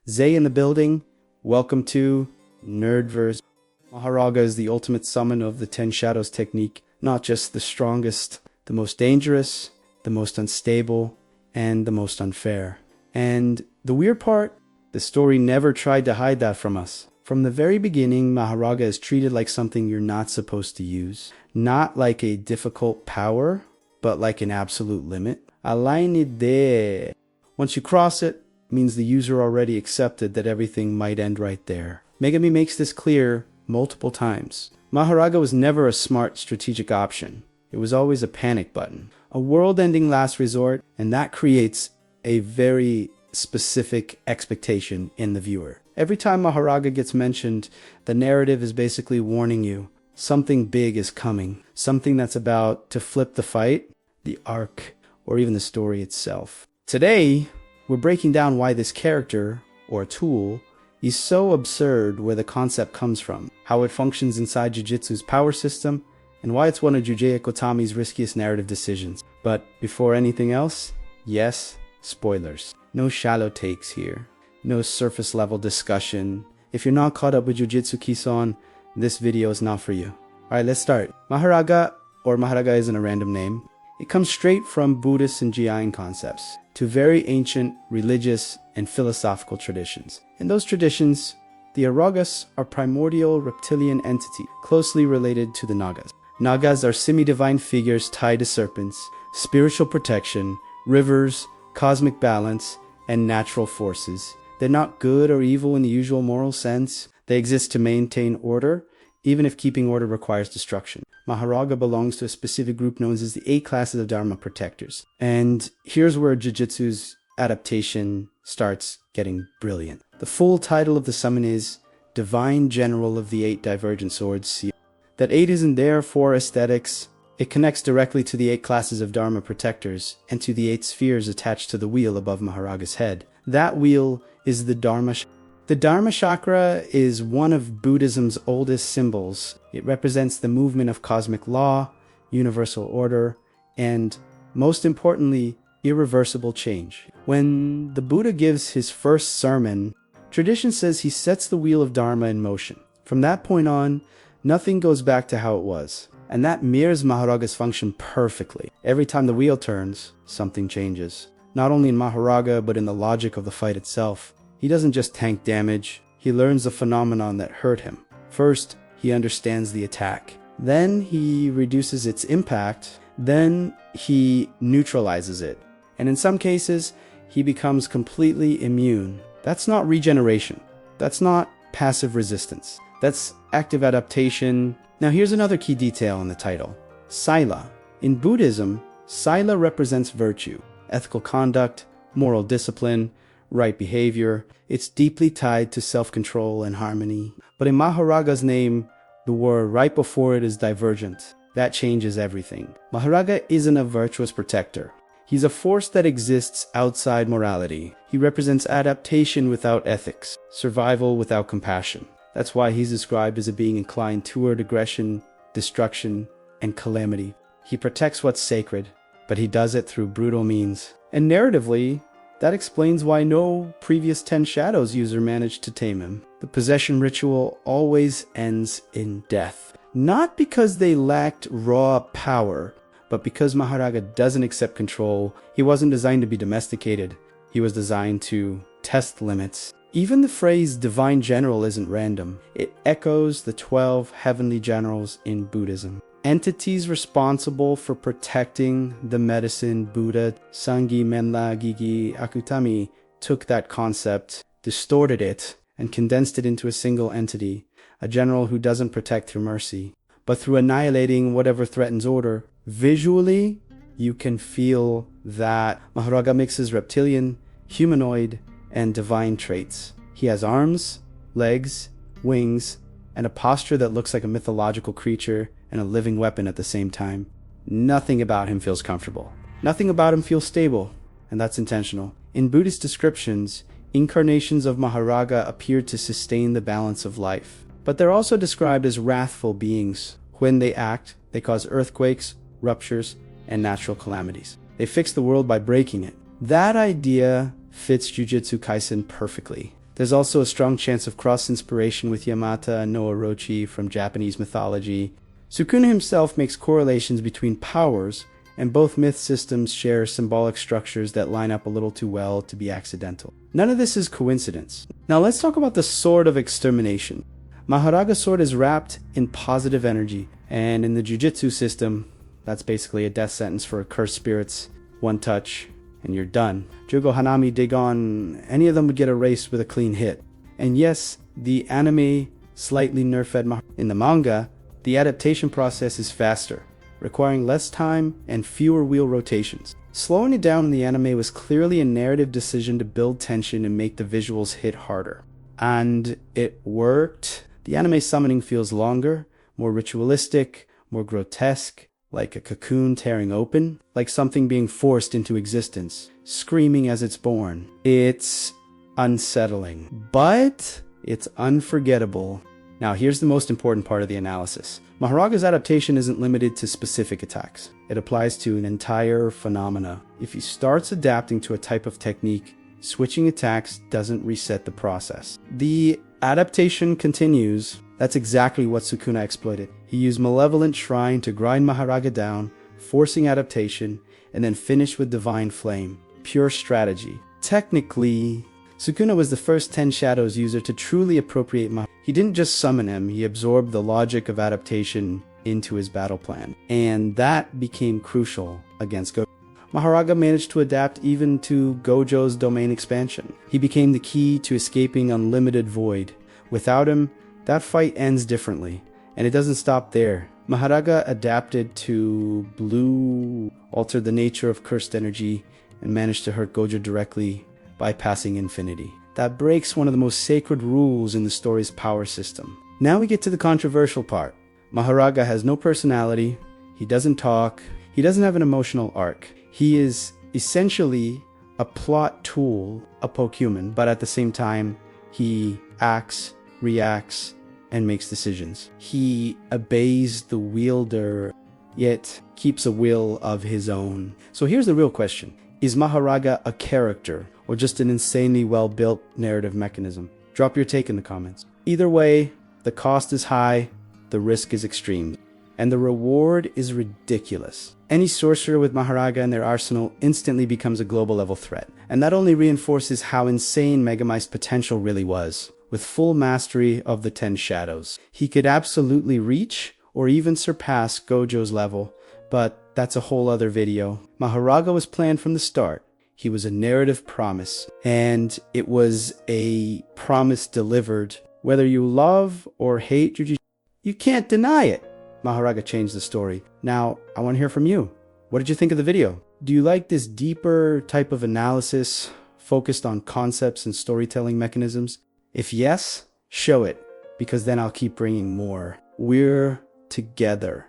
Zay in the building. Welcome to Nerdverse. Mahoraga is the ultimate summon of the 10 Shadows technique. Not just the strongest, the most dangerous, the most unstable, and the most unfair. And the weird part, the story never tried to hide that from us. From the very beginning, Mahoraga is treated like something you're not supposed to use. Not like a difficult power, but like an absolute limit. Alainide. Once you cross it, means the user already accepted that everything might end right there. Megami makes this clear multiple times. Mahoraga was never a smart strategic option. It was always a panic button. A world-ending last resort, and that creates a very specific expectation in the viewer. Every time Mahoraga gets mentioned, the narrative is basically warning you something big is coming. Something that's about to flip the fight, the arc, or even the story itself. Today, we're breaking down why this character, or tool, is so absurd, where the concept comes from, how it functions inside Jujutsu's power system, and why it's one of Jujei Kotami's riskiest narrative decisions. But before anything else, yes, spoilers. No shallow takes here. No surface level discussion. If you're not caught up with Jujutsu Kaisen, this video is not for you. Alright, let's start. Mahoraga, or Mahoraga isn't a random name. It comes straight from Buddhist and Jain concepts to very ancient religious and philosophical traditions. In those traditions, the Aragas are primordial reptilian entity closely related to the Nagas. Nagas are semi-divine figures tied to serpents, spiritual protection, rivers, cosmic balance, and natural forces. They're not good or evil in the usual moral sense. They exist to maintain order, even if keeping order requires destruction. Mahoraga belongs to a specific group known as the 8 classes of Dharma Protectors. And here's where Jujutsu's adaptation starts getting brilliant. The full title of the summon is Divine General of the 8 Divergent Swords. That 8 isn't there for aesthetics. It connects directly to the 8 classes of Dharma Protectors and to the 8 spheres attached to the wheel above Mahoraga's head. That wheel is the Dharma Chakra. The Dharma Chakra is one of Buddhism's oldest symbols. It represents the movement of cosmic law, universal order, and, most importantly, irreversible change. When the Buddha gives his first sermon, tradition says he sets the wheel of Dharma in motion. From that point on, nothing goes back to how it was. And that mirrors Mahoraga's function perfectly. Every time the wheel turns, something changes. Not only in Mahoraga, but in the logic of the fight itself. He doesn't just tank damage, he learns the phenomenon that hurt him. First, he understands the attack. Then he reduces its impact. Then he neutralizes it. And in some cases, he becomes completely immune. That's not regeneration. That's not passive resistance. That's active adaptation. Now here's another key detail in the title. Sila. In Buddhism, Sila represents virtue, ethical conduct, moral discipline, right behavior. It's deeply tied to self-control and harmony. But in Mahoraga's name, the word right before it is divergent. That changes everything. Mahoraga isn't a virtuous protector. He's a force that exists outside morality. He represents adaptation without ethics, survival without compassion. That's why he's described as a being inclined toward aggression, destruction, and calamity. He protects what's sacred, but he does it through brutal means. And narratively, that explains why no previous 10 Shadows user managed to tame him. The possession ritual always ends in death. Not because they lacked raw power, but because Mahoraga doesn't accept control. He wasn't designed to be domesticated. He was designed to test limits. Even the phrase Divine General isn't random. It echoes the 12 heavenly generals in Buddhism. Entities responsible for protecting the medicine Buddha, Sangi, Menla, Gigi, Akutami, took that concept, distorted it, and condensed it into a single entity, a general who doesn't protect through mercy, but through annihilating whatever threatens order. Visually, you can feel that Mahoraga mixes reptilian, humanoid, and divine traits. He has arms, legs, wings, and a posture that looks like a mythological creature and a living weapon at the same time. Nothing about him feels comfortable. Nothing about him feels stable, and that's intentional. In Buddhist descriptions, incarnations of Mahoraga appear to sustain the balance of life. But they're also described as wrathful beings. When they act, they cause earthquakes, ruptures, and natural calamities. They fix the world by breaking it. That idea fits Jujutsu Kaisen perfectly. There's also a strong chance of cross-inspiration with Yamata and no Orochi from Japanese mythology. Sukuna himself makes correlations between powers, and both myth systems share symbolic structures that line up a little too well to be accidental. None of this is coincidence. Now let's talk about the Sword of Extermination. Mahoraga's sword is wrapped in positive energy, and in the Jujutsu system, that's basically a death sentence for cursed spirits. One touch, and you're done. Jugo, Hanami, Dagon, any of them would get erased with a clean hit. And yes, the anime slightly nerfed Maharaga. In the manga, the adaptation process is faster, requiring less time and fewer wheel rotations. Slowing it down in the anime was clearly a narrative decision to build tension and make the visuals hit harder. And it worked. The anime summoning feels longer, more ritualistic, more grotesque, like a cocoon tearing open, like something being forced into existence, screaming as it's born. It's unsettling, but it's unforgettable. Now, here's the most important part of the analysis. Mahoraga's adaptation isn't limited to specific attacks. It applies to an entire phenomena. If he starts adapting to a type of technique, switching attacks doesn't reset the process. The adaptation continues. That's exactly what Sukuna exploited. He used Malevolent Shrine to grind Mahoraga down, forcing adaptation, and then finished with Divine Flame. Pure strategy. Technically, Sukuna was the first Ten Shadows user to truly appropriate Mahoraga. He didn't just summon him, he absorbed the logic of adaptation into his battle plan. And that became crucial against Gojo. Mahoraga managed to adapt even to Gojo's domain expansion. He became the key to escaping unlimited void. Without him, that fight ends differently. And it doesn't stop there. Mahoraga adapted to blue, altered the nature of cursed energy, and managed to hurt Gojo directly, bypassing infinity. That breaks one of the most sacred rules in the story's power system. Now we get to the controversial part. Mahoraga has no personality, he doesn't talk, he doesn't have an emotional arc. He is essentially a plot tool, a Pokemon, but at the same time, he acts, reacts, and makes decisions. He obeys the wielder, yet keeps a will of his own. So here's the real question. Is Mahoraga a character, or just an insanely well-built narrative mechanism? Drop your take in the comments. Either way, the cost is high, the risk is extreme, and the reward is ridiculous. Any sorcerer with Mahoraga in their arsenal instantly becomes a global-level threat, and that only reinforces how insane Megamai's potential really was. With full mastery of the Ten Shadows, he could absolutely reach or even surpass Gojo's level, but that's a whole other video. Mahoraga was planned from the start. He was a narrative promise, and it was a promise delivered. Whether you love or hate Jujutsu, you can't deny it. Mahoraga changed the story. Now, I want to hear from you. What did you think of the video? Do you like this deeper type of analysis focused on concepts and storytelling mechanisms? If yes, show it, because then I'll keep bringing more. We're together.